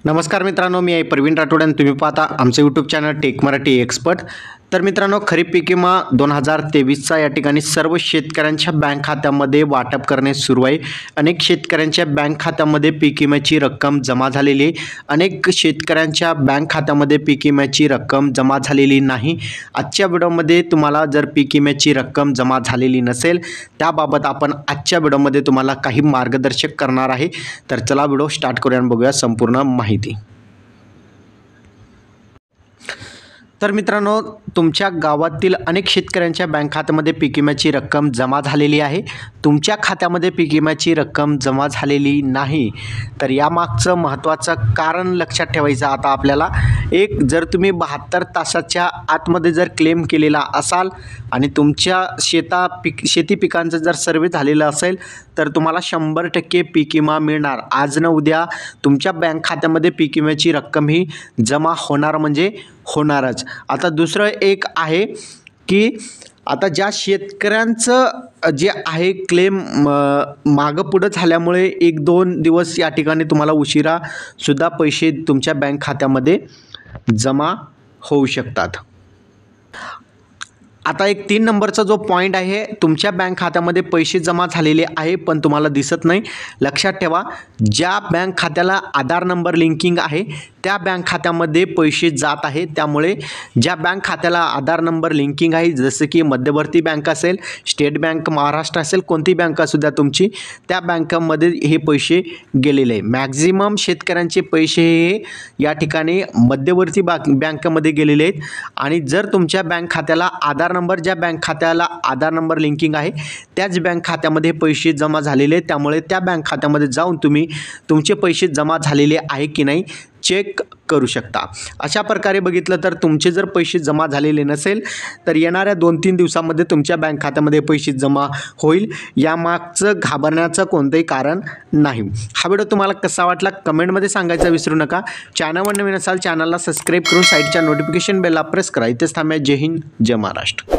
नमस्कार मित्रांनो, मी आहे प्रवीण राठोड आणि तुम्ही पाहता आमचं YouTube channel tech Marathi expert. तर मित्रांनो, खरीप पीक विमा 2023चा या ठिकाणी सर्व शेतकऱ्यांच्या बँक खात्यामध्ये वाटप करणे सुरू आहे। अनेक शेतकऱ्यांच्या बँक खात्यामध्ये पीक विम्याची रक्कम जमा झालेली आहे। अनेक शेतकऱ्यांच्या बँक खात्यामध्ये पीक विम्याची रक्कम जमा झालेली नाही। आजच्या व्हिडिओमध्ये तुम्हाला जर पीक विम्याची रक्कम जमा झालेली नसेल त्याबाबत आपण आजच्या व्हिडिओमध्ये तुम्हाला काही मार्गदर्शक करणार आहे। तर चला व्हिडिओ स्टार्ट करूया आणि बघूया संपूर्ण माहिती। तर मित्रांनो, तुमच्या गावातील अनेक शेतकऱ्यांच्या बँक खात्यामध्ये पीक विम्याची रक्कम जमा झालेली आहे। तुमच्या खात्यामध्ये पीक विम्याची रक्कम जमा झालेली नाही, तर यामागचं महत्त्वाचं कारण लक्षात ठेवायचं आता आपल्याला। एक, जर तुम्ही 72 तासाच्या आतमध्ये जर क्लेम केलेला असाल आणि तुमच्या शेती पिकांचं जर सर्वे झालेलं असेल तर तुम्हाला 100% पीक विमा मिळणार। आज न उद्या तुमच्या बँक खात्यामध्ये पीक विम्याची रक्कम ही जमा होणार म्हणजे होणारच। आता दुसरं एक आहे की आता ज्या शेतकऱ्यांचं जे आहे क्लेम मागं पुढं झाल्यामुळे 1-2 दिवस या ठिकाणी तुम्हाला उशिरा सुद्धा पैसे तुमच्या बँक खात्यामध्ये जमा होऊ शकतात। आता एक 3 नंबरचा जो पॉईंट आहे, तुमच्या बँक खात्यामध्ये पैसे जमा झालेले आहे पण तुम्हाला दिसत नाही। लक्षात ठेवा, ज्या बँक खात्याला आधार नंबर लिंकिंग आहे त्या बँक खात्यामध्ये पैसे जात आहे। त्यामुळे ज्या बँक खात्याला आधार नंबर लिंकिंग आहे, जसं की मध्यवर्ती बँक असेल, स्टेट बँक महाराष्ट्र असेल, कोणती बँक असू द्या तुमची, त्या बँकामध्ये हे पैसे गेलेले आहे। मॅक्झिमम शेतकऱ्यांचे पैसे हे या ठिकाणी मध्यवर्ती बँकेमध्ये गेलेले आहेत। आणि जर तुमच्या बँक खात्याला ज्या बँक खात्याला आधार नंबर लिंकिंग आहे त्याच बँक खात्यामध्ये पैसे जमा झालेले आहेत, त्यामुळे त्या बँक खात्यामध्ये जाऊन तुम्ही तुमचे पैसे जमा झालेले आहे की नाही चेक करू शकता। अशा प्रकारे बघितलं तर तुमचे जर पैसे जमा झालेले नसेल तर येणाऱ्या 2-3 दिवसामध्ये तुमच्या बँक खात्यामध्ये पैसे जमा होईल। यामागचं घाबरण्याचं कोणतंही कारण नाही। हा व्हिडिओ तुम्हाला कसा वाटला कमेंटमध्ये सांगायचं विसरू नका। चॅनलवर नवीन असाल चॅनलला सबस्क्राईब करून साईडच्या नोटिफिकेशन बेलला प्रेस करा। इथेच थांबूया। जय हिंद, जय महाराष्ट्र।